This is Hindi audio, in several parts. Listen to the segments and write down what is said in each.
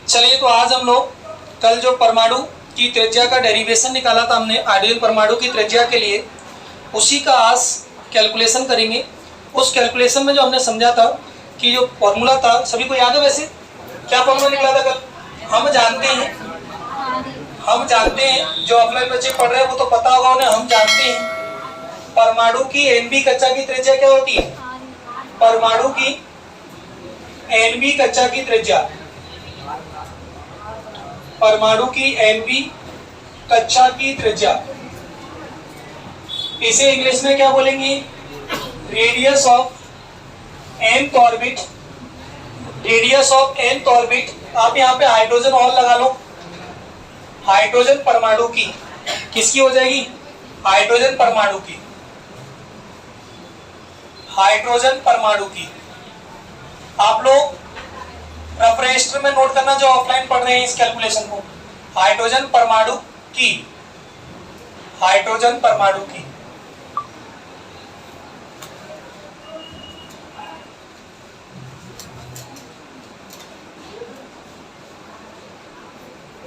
चलिए, तो आज हम लोग कल जो परमाणु की त्रिज्या का डेरिवेशन निकाला था हमने हाइड्रोजन परमाणु की त्रिज्या के लिए, उसी का आज कैलकुलेशन करेंगे। उस कैलकुलेशन में जो हमने समझा था कि जो फॉर्मूला था, सभी को याद है? वैसे क्या फॉर्मूला निकला था कल? हम जानते हैं जो ऑफलाइन बच्चे पढ़ रहे हैं वो तो पता होगा उन्हें। हम जानते हैं परमाणु की एनबी कक्षा की त्रिज्या क्या होती है। परमाणु की एनबी कक्षा की त्रिज्या, परमाणु की एनबी कक्षा की त्रिज्या, इसे इंग्लिश में क्या बोलेंगे? Radius of nth orbit. Radius of nth orbit. आप यहाँ पे हाइड्रोजन और लगा लो। हाइड्रोजन परमाणु की किसकी हो जाएगी? हाइड्रोजन परमाणु की। हाइड्रोजन परमाणु की आप लोग रफ रजिस्टर में नोट करना जो ऑफलाइन पढ़ रहे हैं इस कैलकुलेशन को। हाइड्रोजन परमाणु की, हाइड्रोजन परमाणु की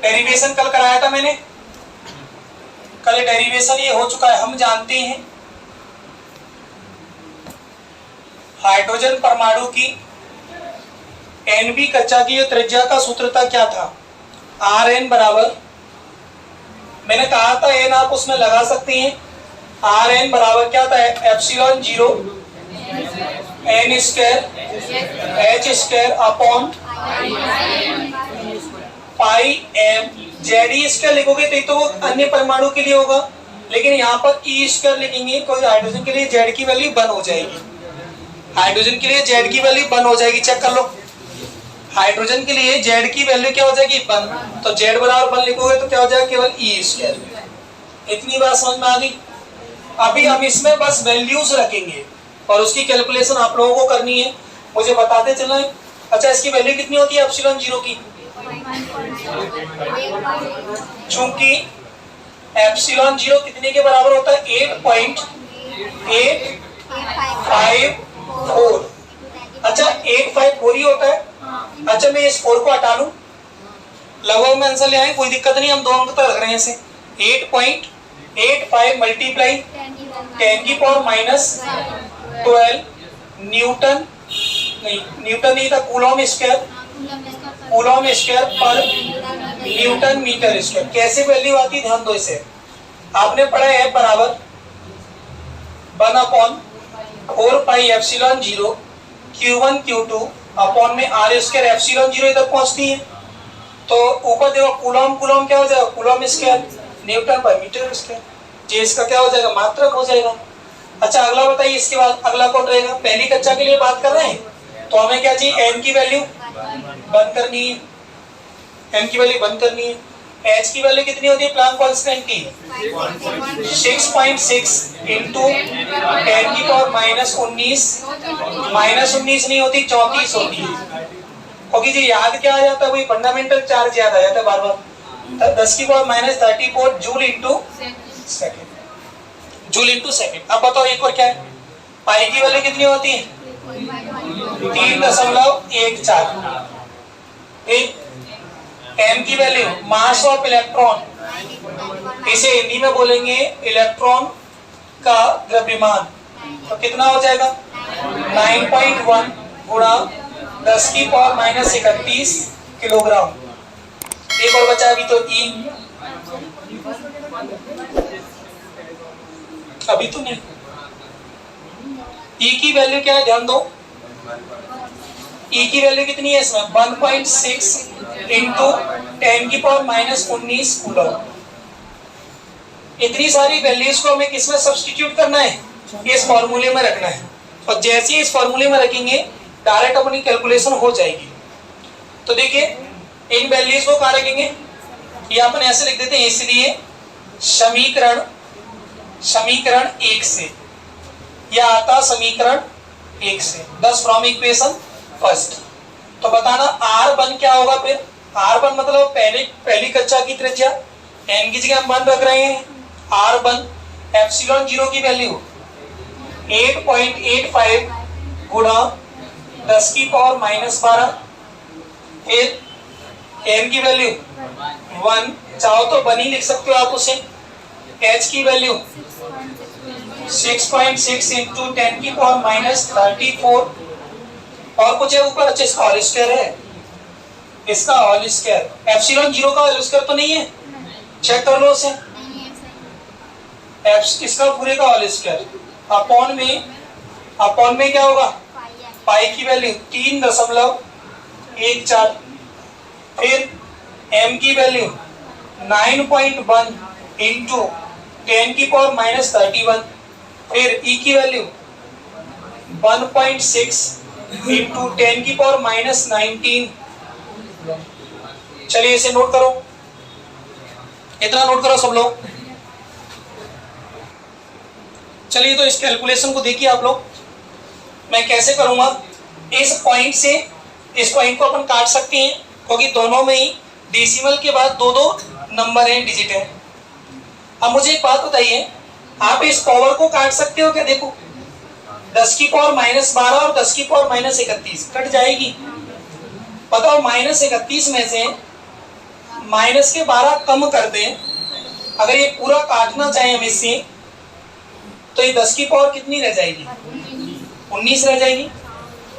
डेरिवेशन कल कराया था मैंने। कल डेरिवेशन ये हो चुका है। हम जानते हैं हाइड्रोजन परमाणु की एनबी कक्षा की त्रिज्या का सूत्र था, क्या था? आर एन बराबर, मैंने कहा था एन आप उसमें लगा सकते हैं। आर एन बराबर क्या था? Epsilon 0 N square H square upon pi M Z. E square लिखोगे तो वो अन्य परमाणु के लिए होगा, लेकिन यहाँ पर ई स्क्वायर लिखेंगे तो हाइड्रोजन के लिए जेड की वैल्यू 1 हो जाएगी। हाइड्रोजन के लिए जेड की वैल्यू 1 हो जाएगी। चेक कर लो, हाइड्रोजन के लिए जेड की वैल्यू क्या हो जाएगी? 1। तो जेड बराबर 1 लिखोगे तो क्या हो जाएगा? केवल ई स्क्वायर। इतनी बात समझ में आ गई? अभी हम इसमें बस वैल्यूज रखेंगे और उसकी कैलकुलेशन आप लोगों को करनी है, मुझे बताते चलना है। अच्छा, इसकी वैल्यू कितनी होती है एप्सिलॉन 0 की? चूंकि एप्सिलॉन 0 कितने के बराबर होता है? 8.854। अच्छा, 854 ही होता है। अच्छा, मैं इस 4 को हटा लूं, लगभग में आंसर ले आए, कोई दिक्कत नहीं। हम 2 अंक तक रख रहे हैं इसे। 8.85 मल्टीप्लाई 10 की पावर -12 न्यूटन, न्यूटन नहीं था, कूलॉम स्क्वायर, कूलॉम स्क्वायर पर न्यूटन मीटर स्क्वायर। कैसे वैल्यू आती, ध्यान दो इसे। आपने पढ़ा है बराबर 1/4 pi epsilon 0 Q1 Q2 upon में आर स्क्वायर। एप्सिलॉन 0 इधर पहुंचती है तो ऊपर देखो कूलॉम, कूलॉम क्या हो जाएगा? कूलॉम स्क्वायर न्यूटन पर मीटर स्क्वायर। जे इसका क्या हो जाएगा? मात्रक हो जाएगा। अच्छा, अगला बताइए, इसके बाद अगला कौन रहेगा? पहली कक्षा के लिए बात कर रहे हैं तो हमें क्या चाहिए? एन की वैल्यू 1 करनी है। एन की वैल्यू 1 करनी है। एच की वैल्यू कितनी होती है प्लांक कांस्टेंट की? 6.6 इंटू 10 की पावर -19, -19 नहीं होती, 34 होती है। क्योंकि जी याद क्या आ जाता है? वही फंडामेंटल चार्ज याद आ जाता है बार बार। 10 की power -34 joule into second, joule into second. अब बताओ एक और क्या है? पाई की वैल्यू कितनी होती है? 3.14। एम की वैल्यू मास ऑफ इलेक्ट्रॉन, इसे हिंदी में बोलेंगे इलेक्ट्रॉन का द्रव्यमान। तो कितना हो जाएगा? 9.1 गुणा 10 की पावर -31 किलोग्राम। एक और बचा अभी तो ई, अभी तो नहीं। ई की वैल्यू क्या है? ध्यान दो, ई की वैल्यू कितनी है इसमें? 1.6 इंटू 10 की पावर -19 कूलम। इतनी सारी वैल्यूज को हमें किसमें सब्स्टिट्यूट करना है? इस फॉर्मूले में रखना है। और जैसे ही इस फॉर्मूले में रखेंगे डायरेक्ट अपनी कैलकुलेशन हो जाएगी। तो देखिए, इन वैल्यूज को कहाँ रखेंगे? ये अपन ऐसे लिख देते हैं, इसलिए समीकरण 1 से, या आता समीकरण 1 से 10 फ्रॉम इक्वेशन फर्स्ट। तो बताना R1 क्या होगा फिर? R1 मतलब पहली कक्षा की त्रिज्या, n की जगह हम 1 रख रहे हैं। R1 एप्सिलॉन 0 की वैल्यू 8.85 गुणा 10 की पावर -12, फिर m की वैल्यू 1, चाहो तो 1 ही लिख सकते हो आप उसे। h की वैल्यू 6.6 इंटू 10 की पावर -34, और कुछ है ऊपर? अच्छा, इसका होल स्क्वायर है, इसका होल स्क्वायर। एप्सिलॉन 0 का होल स्क्वायर तो नहीं है, चेक कर लो उसे। इसका पूरे का होल स्क्वायर अपॉन में क्या होगा? पाई की वैल्यू 3.14। फिर m की वैल्यू 9.1 इंटू 10 की पावर -31। फिर e की वैल्यू 1.6 इंटू 10 की पावर -19। चलिए इसे नोट करो, इतना नोट करो सब लोग। चलिए तो इस कैलकुलेशन को देखिए आप लोग, मैं कैसे करूंगा। इस पॉइंट से इस पॉइंट को अपन काट सकते हैं, क्योंकि दोनों में ही डेसिमल के बाद दो दो नंबर हैं, डिजिट है। अब मुझे एक बात बताइए, आप इस पावर को काट सकते हो क्या? देखो 10 की पावर -12 और 10 की पावर -31 कट जाएगी। बताओ -31 में से माइनस के 12 कम कर दें, अगर ये पूरा काटना चाहे हम इससे, तो ये 10 की पावर कितनी रह जाएगी? 19 रह जाएगी।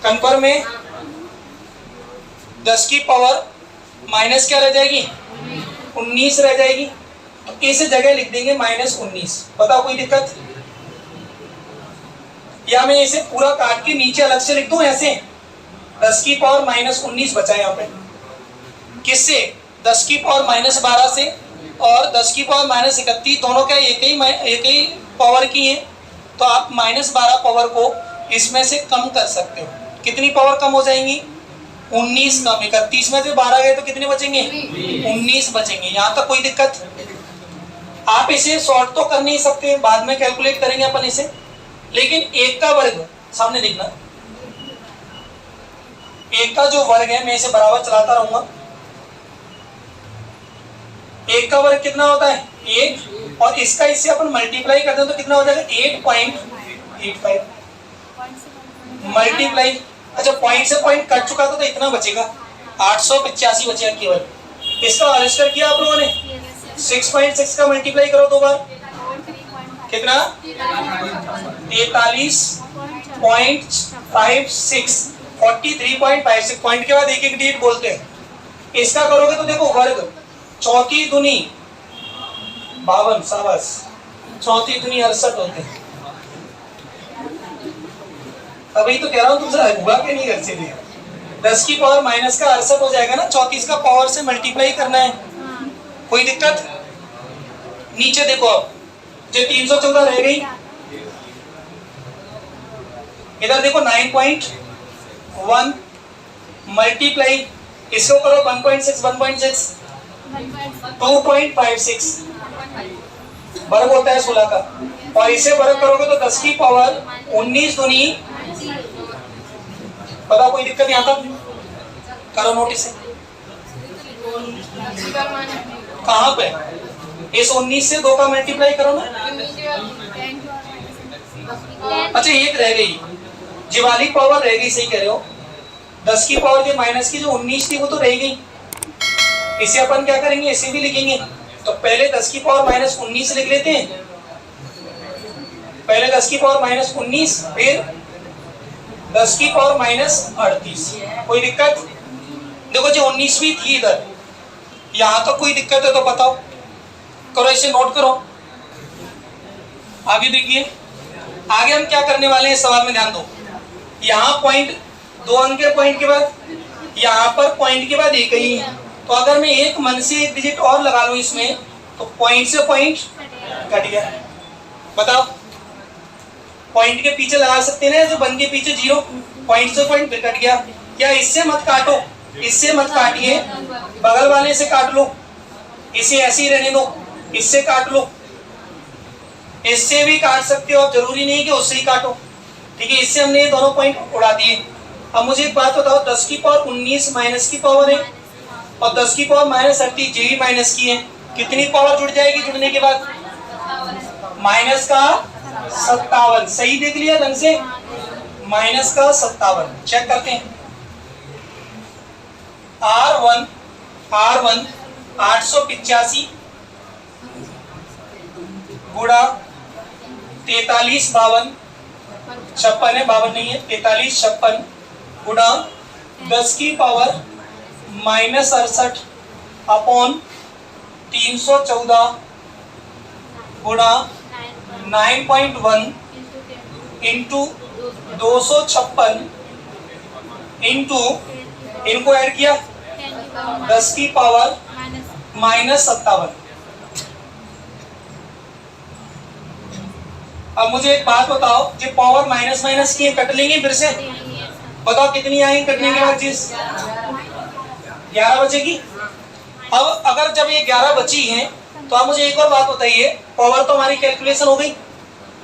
कंफर्म है? 10 की पावर माइनस क्या रह जाएगी? 19 रह जाएगी। तो इस जगह लिख देंगे -19। बताओ कोई दिक्कत? या मैं इसे पूरा काट के नीचे अलग से लिख दूं ऐसे? 10 की पावर -19 बचा यहाँ पे, किससे? 10 की पावर -12 से, और 10 की पावर -31 दोनों क्या एक ही पावर की है, तो आप -12 पावर को इसमें से कम कर सकते हो। कितनी पावर कम हो जाएंगी? 19 कम। 31 में से 12 गए तो कितने बचेंगे? 19 बचेंगे। यहाँ तक कोई दिक्कत? आप इसे सॉल्व तो कर नहीं सकते, बाद में कैलकुलेट करेंगे अपन इसे, लेकिन एक का वर्ग सामने देखना, एक का जो वर्ग है मैं इसे बराबर चलाता रहूंगा। एक का वर्ग कितना होता है? 1, और इसका इससे अपन मल्टीप्लाई करते हैं तो कितना हो जाएगा? 8.85 मल्टीप्लाई। अच्छा, पॉइंट से पॉइंट कट चुका था तो इतना बचेगा, 885 बचेगा केवल। इसका होल स्क्वायर किया आप लोगों ने, 6.6 का मल्टीप्लाई करो 2 बार, कितना? 43.56 43.56। पॉइंट के बाद एक एक डिजिट बोलते हैं। इसका करोगे तो देखो वर्ग, चौथी दुनी 52, शाबाश, चौथी दुनी 68 होते हैं। अभी तो कह रहा हूं तुमसे हुआ कि नहीं घर से भी। 10 की पावर माइनस का 68 हो जाएगा ना, 34 का पावर से मल्टीप्लाई करना है। कोई दिक्कत? नीचे देखो, अब जो 314 रह गई, इधर देखो 9.1 मल्टीप्लाई, इसको करो 1.6 2.56 वर्ग होता है 16 का, और इसे वर्ग करोगे तो 10 की पावर 19 दूनी। पता कोई दिक्कत? यहाँ तक करो नोट इसे। कहाँ पे? इस 19 से 2 का मल्टीप्लाई करो ना। अच्छा, एक रह गई, जी वाली पावर रह गई, सही कह रहे हो। 10 की पावर के माइनस की जो 19 थी वो तो रह गई, इसे अपन क्या करेंगे? इसे भी लिखेंगे। तो पहले 10 की पावर -19 लिख लेते हैं, पहले 10 की पावर -19, फिर 10 की पावर -38। कोई दिक्कत? देखो जो 19 भी थी इधर, यहां तो कोई दिक्कत है तो बताओ, करो इसे नोट करो। आगे देखिए, आगे हम क्या करने वाले हैं सवाल में ध्यान दो। यहाँ पॉइंट 2 अंक के पॉइंट के बाद, यहाँ पर पॉइंट के बाद एक ही है, तो अगर मैं एक मन से एक डिजिट और लगा लूं इसमें, तो पॉइंट से पॉइंट कट गया। बताओ, पॉइंट के पीछे लगा सकते हैं ना, जो बन के पीछे 0, पॉइंट से पॉइंट कट गया। क्या इससे मत काटो, इससे मत काटिए, बगल वाले से काट लो, इसे ऐसे ही रहने दो, इससे काट लो, इससे भी काट सकते हो, अब जरूरी नहीं कि उससे ही काटो। ठीक है, इससे हमने ये दोनों पॉइंट उड़ा दिए। अब मुझे एक बात बताओ, 10 की पावर 19 माइनस की पावर है, और 10 की पावर -38 जी माइनस की है, कितनी पावर जुड़ जाएगी जुड़ने के बाद? माइनस का 57। सही देख लिया ढंग से, -57। चेक करते हैं। R1 R1 885 गुणा 43 52 56 है, 52 नहीं है, 43 56 गुणा 10 की पावर -68 अपॉन 314 गुणा 9.1 इंटू 256 इंटू, इनको ऐड किया 10 की पावर -57। अब मुझे एक बात बताओ, ये पावर माइनस माइनस की कट लेंगे फिर से, बताओ कितनी आएंगी कटने के बाद चीज? 11 बचेगी। अब अगर जब ये 11 बची हैं तो आप मुझे एक और बात बताइए, पावर तो हमारी कैलकुलेशन हो गई,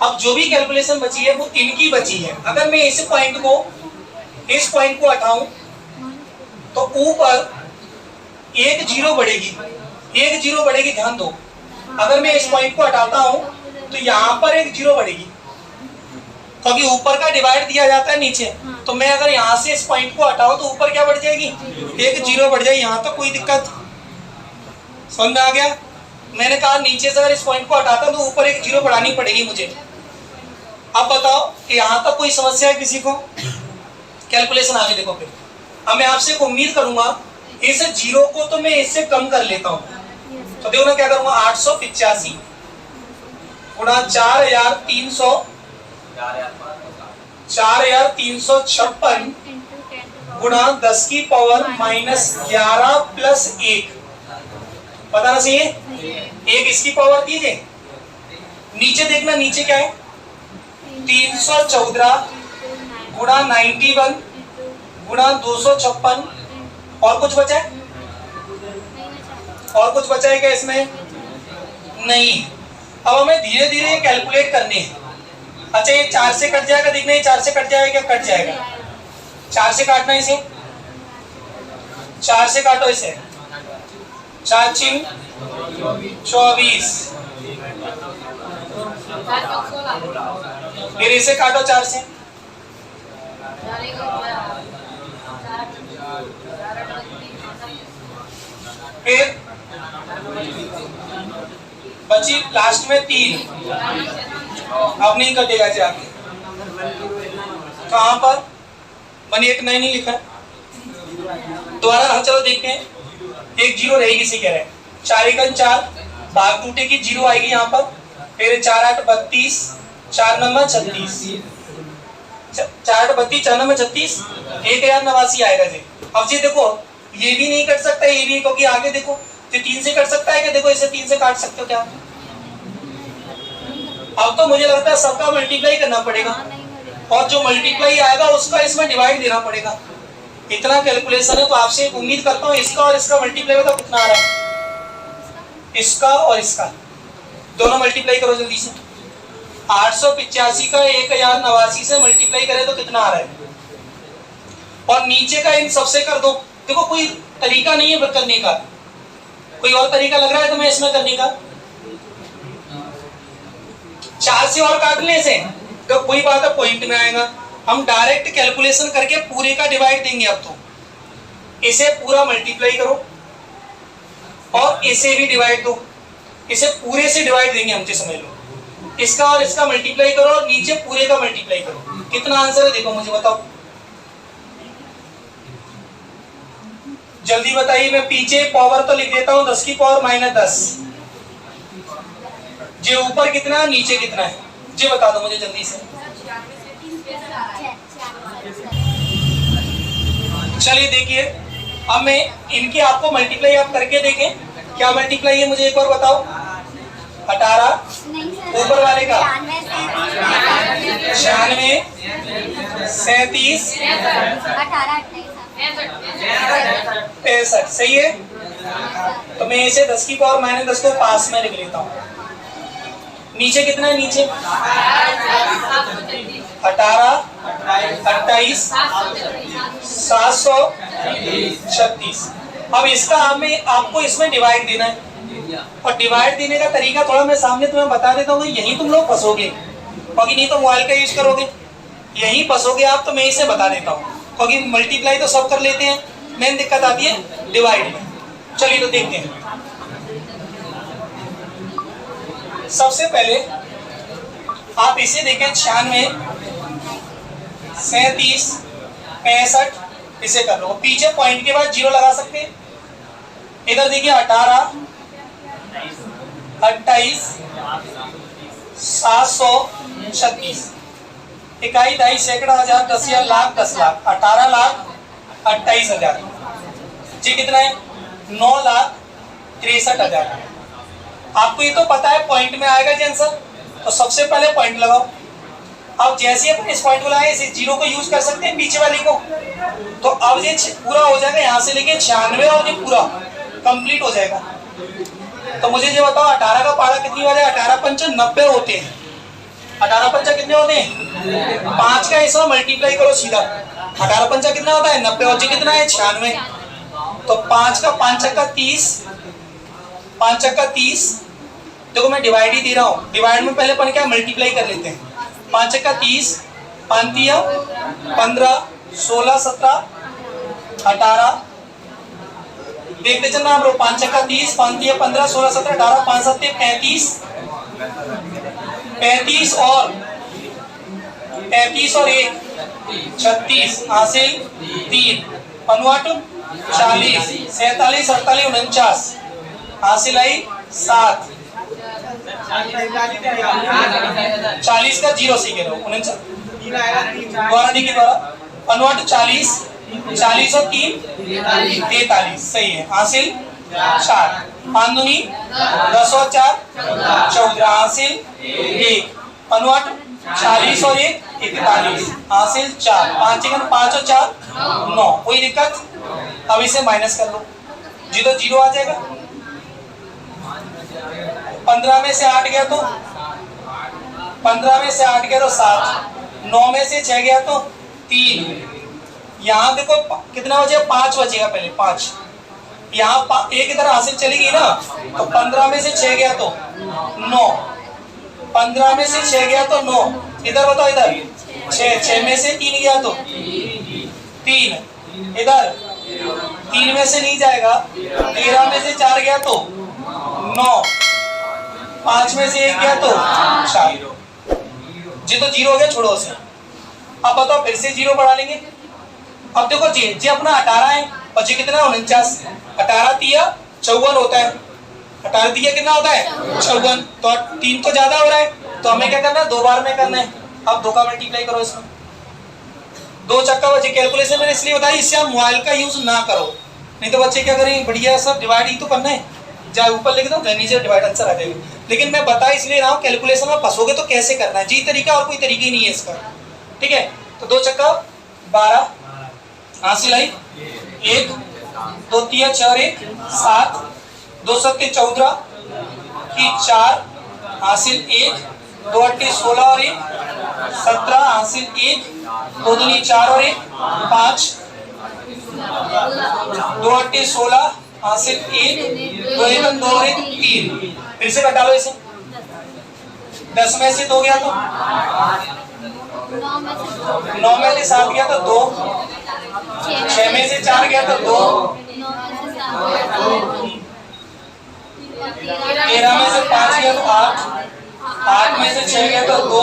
अब जो भी कैलकुलेशन बची है वो इनकी बची है। अगर मैं इस पॉइंट को हटाऊं तो ऊपर एक जीरो बढ़ेगी, ध्यान दो। अगर मैं इस पॉइंट को हटाता हूं तो यहाँ पर एक जीरो बढ़ेगी, क्योंकि ऊपर का डिवाइड दिया जाता है नीचे, तो मैं अगर यहाँ से इस पॉइंट को हटाऊं तो ऊपर क्या बढ़ जाएगी? एक जीरो बढ़ जाएगी। यहाँ तो कोई दिक्कत समझ में आ गया? मैंने कहा नीचे से अगर इस पॉइंट को हटाता हूं तो ऊपर एक जीरो बढ़ानी पड़ेगी मुझे। अब बताओ कि यहाँ तक कोई समस्या है किसी को? कैलकुलेशन आगे देखो। फिर अब मैं आपसे उम्मीद करूंगा इस जीरो को तो मैं इससे कम कर लेता हूँ, तो देखो ना क्या करूंगा, 885 गुणा 4356 गुणा 10 की पावर -11 प्लस 1, पता ना चाहिए, एक इसकी पावर दीजिए। नीचे देखना, नीचे क्या है, 314 गुणा 91 गुणा 256, और कुछ बचा है? और कुछ बचा है क्या इसमें? नहीं। अब हमें धीरे धीरे कैलकुलेट करने हैं। अच्छा ये 4 से कट जाएगा, देखना ये 4 से कट जाएगा क्या? कट जाएगा। 4 से काटना इसे, 4 से काटो इसे, 4 चिम 24, फिर इसे काटो 4 से, फिर बची लास्ट में 3, अब नहीं कटेगा जाके। कहां पर? मैंने एक नहीं लिखा है, दोबारा हम चलो देखते हैं। एक जीरो रहेगी, इसे कह रहे हैं 4 एकम 4, भाग टूटेगी, जीरो आएगी यहाँ पर, फिर 4 8 32, 4 9 36, 4 8 32, 4 9 36, 1089 आएगा जी। अब जी देखो ये भी नहीं कट सकता, ये भी, क्योंकि आगे देखो तो 3 से कट सकता है क्या? देखो इसे 3 से काट सकते हो क्या? अब तो मुझे लगता है सबका मल्टीप्लाई करना पड़ेगा, और जो मल्टीप्लाई आएगा उसका इसमें डिवाइड देना पड़ेगा। इतना कैलकुलेशन है, तो आपसे एक उम्मीद करता हूँ इसका और इसका मल्टीप्लाई बताओ कितना आ रहा है? इसका और इसका दोनों मल्टीप्लाई करो जल्दी से। 885 का 1089 से मल्टीप्लाई करें तो कितना आ रहा है? और नीचे का इन सबसे कर दो। देखो कोई तरीका नहीं है करने का, कोई और तरीका लग रहा है तुम्हें इसमें करने का? 4 से और काटने से तो कोई बात है, पॉइंट में आएगा। हम डायरेक्ट कैलकुलेशन करके पूरे का डिवाइड देंगे। अब तो इसे पूरा मल्टीप्लाई करो और इसे भी डिवाइड दो, इसे पूरे से डिवाइड देंगे हम, समझ लो। इसका और इसका मल्टीप्लाई करो और नीचे पूरे का मल्टीप्लाई करो। कितना आंसर है देखो मुझे बताओ जल्दी बताइए। मैं पीछे पावर तो लिख देता हूं, 10 की पावर -10। जे ऊपर कितना है, नीचे कितना है, जी बता दो मुझे जल्दी से। चलिए देखिए, अब मैं इनके आपको मल्टीप्लाई आप करके देखें, क्या मल्टीप्लाई है मुझे एक बार बताओ। 18 ऊपर वाले का 96 37 65, सही है। तो मैं इसे 10 की पावर -10 को पास में लिख लेता हूँ। नीचे कितना है, नीचे 18 28 736। अब इसका हमें आपको इसमें डिवाइड देना है, और डिवाइड देने का तरीका थोड़ा मैं सामने तुम्हें बता देता हूँ। यही तुम लोग फंसोगे, क्योंकि नहीं तो मोबाइल का यूज करोगे, यही फंसोगे आप। तो मैं इसे बता देता हूँ, क्योंकि मल्टीप्लाई तो सब कर लेते हैं, मेन दिक्कत आती है डिवाइड में। चलिए तो देखते हैं। सबसे पहले आप इसे देखें 96, 37, 65, इसे कर लो। पीछे पॉइंट के बाद जीरो लगा सकते हैं। इधर देखिए 18, 28, 736, इकाई, दहाई, सैकड़ा, हजार, दसिया, लाख, 10 लाख, 18 लाख 28 हजार। जी कितना है? 9,63,000। आपको ये तो पता है पॉइंट में आएगा जी आंसर, तो सबसे पहले पॉइंट लगाओ। अब जैसे अपन इस पॉइंट को लगाए, इस जीरो को यूज कर सकते हैं पीछे वाली को, तो अब ये पूरा हो जाएगा यहाँ से लेके 96 और ये पूरा कंप्लीट हो जाएगा। तो मुझे ये बताओ 18 का पारा कितनी बार है? 18 पंच 90 होते हैं। 18 पंचा कितने होते हैं? 5 का हिस्सा मल्टीप्लाई करो सीधा। 18 पंचा कितना होता है? 90। और जी कितना है? 96। तो 5 का 5 चक्का 30, 5 चक्का 30। देखो मैं डिवाइड ही दे रहा हूँ, डिवाइड में पहले अपन क्या मल्टीप्लाई कर लेते हैं। 5 चक्का 30, 5 तिया 15, 16, 17, 18। देखते चलना हम लोग। 5 चक्का 30, 5 तिया 15, 16, 17, 18, 5 सत्ते 35, 35 और 1 36, हासिल 3, अनुवाट 40, 47, 48, 49, हासिल आई 7। 40 का जीरो सीखे रहो, 49 द्वारा डी के द्वारा अनुवाट 40, 40 और 3 43, सही है। हासिल 4, 5 दूनी 10 और 4 14, हासिल 1, अनुवाट 40 और 1 41, हासिल 4, 5 1 5 और 4 9। कोई दिक्कत? अब इसे माइनस कर लो जी, तो जीरो आ जाएगा। 15 में से 8 गया तो 15 में से 8 गया तो 7, 9 में से 6 गया तो 3। यहाँ देखो कितना बचेगा? 5 बचेगा पहले, 5। यहाँ एक इधर हासिल चली गई ना, तो 15 में से 6 गया तो 9, 15 में से 6 गया तो 9। इधर बताओ, इधर 6 में से 3 गया तो 3, इधर 3 में से नहीं जाएगा, 13 में से 4 गया तो 9, 5 में से 1 गया तो 4 जी, तो जीरो हो गया, छोड़ो उसे। अब बताओ फिर से जीरो बढ़ा लेंगे। अब देखो जी, जी अपना 18 है और जी कितना 49। 18 तिया 54 होता है। 18 तिया कितना होता है? 54। तो 3 तो ज्यादा हो रहा है, तो हमें क्या करना है? 2 बार में करना है। अब 2 का मल्टीप्लाई करो इसमें। 2 चक्का बच्चे कैलकुलेशन मैंने इसलिए बताई, इससे आप मोबाइल का यूज ना करो, नहीं तो बच्चे क्या करेंगे? बढ़िया सब डिवाइड ही तो करना है, चाहे ऊपर लिख दो नीचे डिवाइड आंसर आ जाएगा। लेकिन मैं बता इसलिए रहा हूँ, कैलकुलेशन में फंसोगे तो कैसे करना है जी, तरीका और कोई तरीका ही नहीं है इसका, ठीक है। तो 2 चक्का 12, हासिल आई 1, 2 तिया 4 1 7, 2 सत्ते 14 की 4, हासिल 1, 2 अट्टे 16 और 1 17, हासिल 1, 2 दूनी 4 और 1 5, 2 अट्टे 16, हासिल 1, 2 1 2 और 1 3। फिर से घटा लो इसे। 10 में से 2 गया तो 9 में से 7 गया तो 2, 6 में से 4 गया तो 2, 13 में से 5 गया तो 8, 8 में से 6 गया तो 2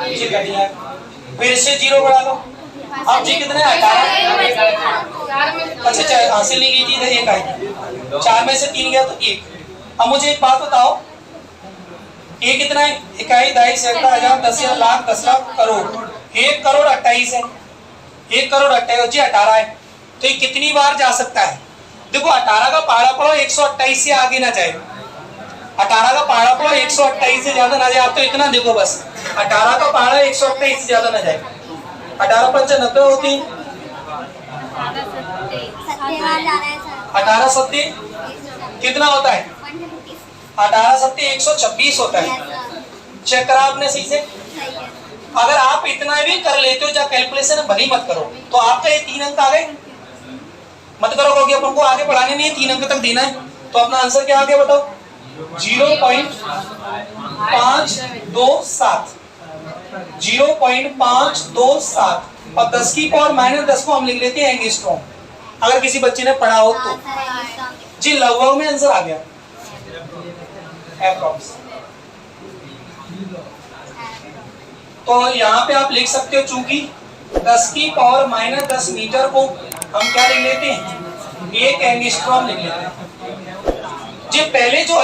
जी, घटिया। फिर से जीरो बढ़ा लो। अब जी कितने? 18। अच्छा हासिल नहीं की थी, इधर 1 आई। 4 में से 3 गया तो 1। अब मुझे एक बात बताओ, ये कितना है? इकाई, दहाई, सैकड़ा, हजार, दसिया, लाख, 10 लाख, करोड़। 1 करोड़ 28 है। 1 करोड़ 28 जी 18 है, तो ये कितनी बार जा सकता है? देखो 18 का पहाड़ा पढ़ो 128 से आगे ना जाए। 18 का पहाड़ा पढ़ो 128 से ज्यादा ना जाए। आप तो इतना देखो बस, 18 का पहाड़ा 128 से ज्यादा ना जाए। 18 पंच 90 होती, 18 सत्ते कितना होता है? 18 सत्ते 126 होता है। चेक करा आपने सही से? अगर आप इतना भी कर लेते हो, जब कैलकुलेशन भली मत करो, तो आपका ये 3 अंक आ गए। मत करो क्योंकि अपन को आगे बढ़ाने नहीं है, 3 अंक तक देना है। तो अपना आंसर क्या आ गया बताओ? 0.527, 0.527। और 10 की पावर -10 को हम लिख लेते हैं एंगस्ट्रॉम। अगर किसी बच्चे ने पढ़ा हो तो जी लगभग में आंसर आ गया अप्रॉक्स। तो यहाँ पे आप लिख सकते हो चूंकि 10 की पावर -10 मीटर को हम क्या लिख लेते हैं 1 एंगस्ट्रॉम लिख लेते हैं जी। पहले जो